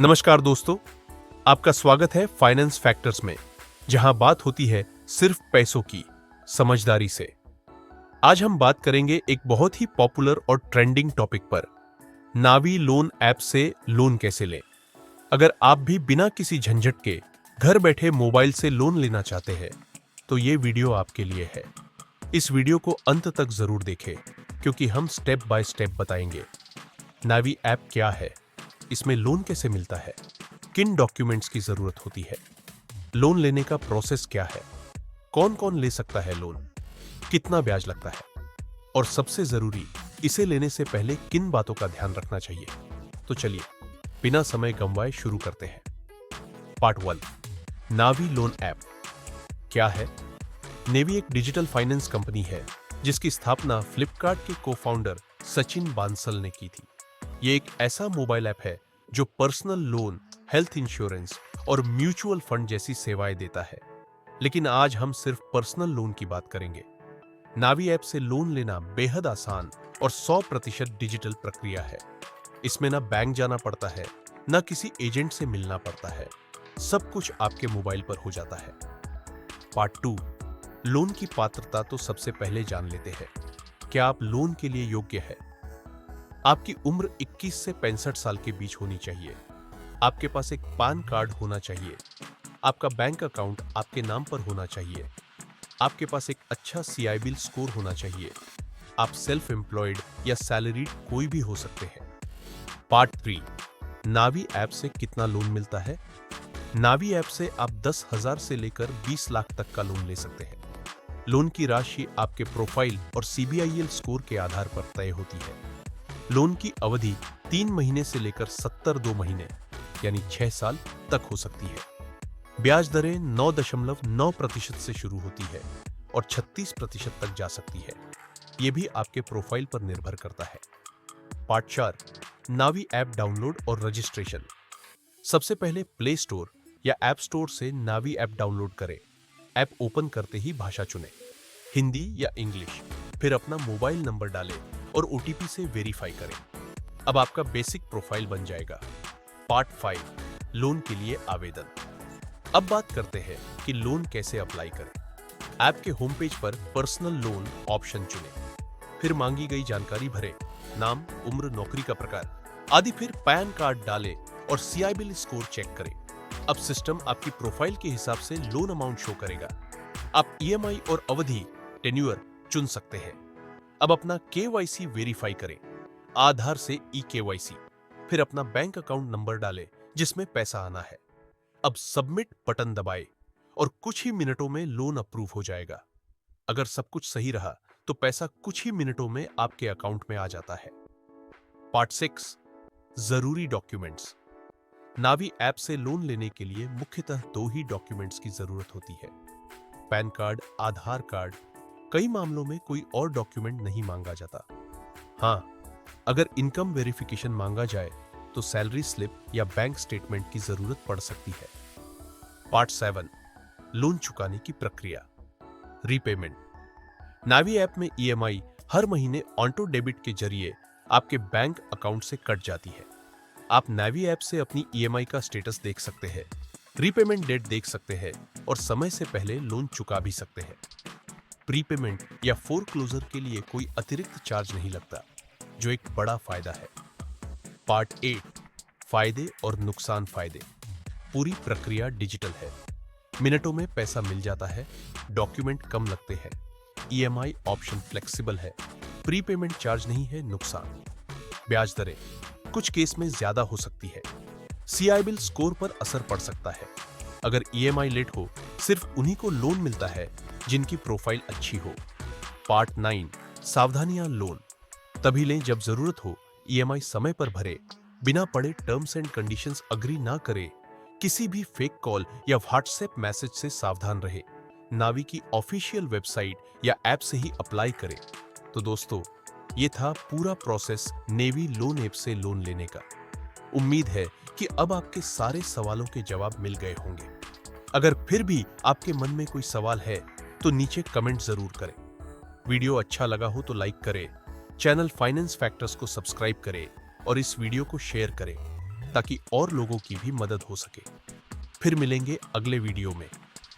नमस्कार दोस्तों, आपका स्वागत है फाइनेंस फैक्टर्स में, जहां बात होती है सिर्फ पैसों की, समझदारी से। आज हम बात करेंगे एक बहुत ही पॉपुलर और ट्रेंडिंग टॉपिक पर, नावी लोन ऐप से लोन कैसे लें। अगर आप भी बिना किसी झंझट के घर बैठे मोबाइल से लोन लेना चाहते हैं, तो ये वीडियो आपके लिए है। इस वीडियो को अंत तक जरूर देखें, क्योंकि हम स्टेप बाय स्टेप बताएंगे। नावी ऐप क्या है, इसमें लोन कैसे मिलता है, किन डॉक्यूमेंट्स की जरूरत होती है, लोन लेने का प्रोसेस क्या है, कौन कौन ले सकता है लोन, कितना ब्याज लगता है, और सबसे जरूरी, इसे लेने से पहले किन बातों का ध्यान रखना चाहिए। तो चलिए बिना समय गंवाए शुरू करते हैं। पार्ट 1, नावी लोन ऐप क्या है। नेवी एक डिजिटल फाइनेंस कंपनी है जिसकी स्थापना फ्लिपकार्ट के को-फाउंडर सचिन बांसल ने की थी। ये एक ऐसा मोबाइल ऐप है जो पर्सनल लोन, हेल्थ इंश्योरेंस और म्यूचुअल फंड जैसी सेवाएं देता है। लेकिन आज हम सिर्फ पर्सनल लोन की बात करेंगे। नावी ऐप से लोन लेना बेहद आसान और 100% डिजिटल प्रक्रिया है। इसमें ना बैंक जाना पड़ता है, ना किसी एजेंट से मिलना पड़ता है। सब कुछ आपके मोबाइल पर हो जाता है। पार्ट 2, लोन की पात्रता तो सबसे पहले जान लेते हैं। क्या आप लोन के लिए योग्य है? आपकी उम्र 21 से 65 साल के बीच होनी चाहिए। आपके पास एक पान कार्ड होना चाहिए। आपका बैंक अकाउंट आपके नाम पर होना चाहिए। आपके पास एक अच्छा CIBIL स्कोर होना चाहिए। आप सेल्फ एम्प्लॉयड या सैलरीड कोई भी हो सकते हैं। पार्ट 3, नावी ऐप से कितना लोन मिलता है। नावी ऐप से आप 10,000 से लेकर 20 लाख तक का लोन ले सकते हैं। लोन की राशि आपके प्रोफाइल और CBIL स्कोर के आधार पर तय होती है। लोन की अवधि 3 महीने से लेकर 72 महीने यानी 6 साल तक हो सकती है। ब्याज दरें 9.9% से शुरू होती है और 36% तक जा सकती है। यह भी आपके प्रोफाइल पर निर्भर करता है। पार्ट 4, नावी ऐप डाउनलोड और रजिस्ट्रेशन। सबसे पहले प्ले स्टोर या ऐप स्टोर से नावी ऐप डाउनलोड करें। ऐप ओपन करते ही भाषा चुनें, हिंदी या इंग्लिश, फिर अपना मोबाइल नंबर डालें और OTP से वेरीफाई करें। अब आपका बेसिक प्रोफाइल बन जाएगा। पार्ट 5, लोन के लिए आवेदन। अब बात करते हैं कि लोन कैसे अप्लाई करें। ऐप के होम पेज पर पर्सनल लोन ऑप्शन चुनें, फिर मांगी गई जानकारी भरें, नाम, उम्र, नौकरी का प्रकार आदि, फिर पैन कार्ड डालें और CIBIL स्कोर चेक करें। अब सिस्टम आपकी प्रोफाइल के हिसाब से लोन अमाउंट शो करेगा। आप EMI और अवधि, टेन्योर चुन सकते हैं। अब अपना KYC वेरीफाई करें, आधार से eKYC, फिर अपना बैंक अकाउंट नंबर डालें जिसमें पैसा आना है। अब सबमिट बटन दबाएं और कुछ ही मिनटों में लोन अप्रूव हो जाएगा। अगर सब कुछ सही रहा तो पैसा कुछ ही मिनटों में आपके अकाउंट में आ जाता है। पार्ट 6, जरूरी डॉक्यूमेंट्स। नावी ऐप से लोन लेने के लिए मुख्यतः 2 ही डॉक्यूमेंट्स की जरूरत होती है, पैन कार्ड, आधार कार्ड। कई मामलों में कोई और डॉक्यूमेंट नहीं मांगा जाता। हाँ, अगर इनकम वेरिफिकेशन मांगा जाए तो सैलरी स्लिप या बैंक स्टेटमेंट की जरूरत पड़ सकती है। पार्ट 7, लोन चुकाने की प्रक्रिया, रीपेमेंट। नावी ऐप में EMI हर महीने ऑटो डेबिट के जरिए आपके बैंक अकाउंट से कट जाती है। आप नावी ऐप से अपनी EMI का स्टेटस देख सकते हैं, रीपेमेंट डेट देख सकते हैं और समय से पहले लोन चुका भी सकते हैं। प्रीपेमेंट या फोरक्लोजर के लिए कोई अतिरिक्त चार्ज नहीं लगता, जो एक बड़ा फायदा है। पार्ट 8, फायदे और नुकसान। फायदे, पूरी प्रक्रिया डिजिटल है, मिनटों में पैसा मिल जाता है, डॉक्यूमेंट कम लगते हैं, EMI ऑप्शन फ्लेक्सिबल है, प्रीपेमेंट चार्ज नहीं है। नुकसान, ब्याज दरें कुछ केस में ज्यादा हो सकती है, CIBIL स्कोर पर असर पड़ सकता है। अगर EMI लेट हो, सिर्फ उन्हीं को लोन मिलता है जिनकी प्रोफाइल अच्छी हो। पार्ट 9, सावधानियां। लोन तभी लें जब जरूरत हो, EMI समय पर भरे, बिना पढ़े टर्म्स एंड कंडीशंस अग्री ना करें, किसी भी फेक कॉल या WhatsApp मैसेज से सावधान रहे। नावी की ऑफिशियल वेबसाइट या ऐप से ही अप्लाई करें। तो दोस्तों, ये था पूरा प्रोसेस नेवी लोन ऐप से लोन लेने का। उम्मीद है कि अब आपके सारे सवालों के जवाब मिल गए होंगे। अगर फिर भी आपके मन में कोई सवाल है तो नीचे कमेंट जरूर करें। वीडियो अच्छा लगा हो तो लाइक करें, चैनल फाइनेंस फैक्टर्स को सब्सक्राइब करें और इस वीडियो को शेयर करें। ताकि और लोगों की भी मदद हो सके। फिर मिलेंगे अगले वीडियो में।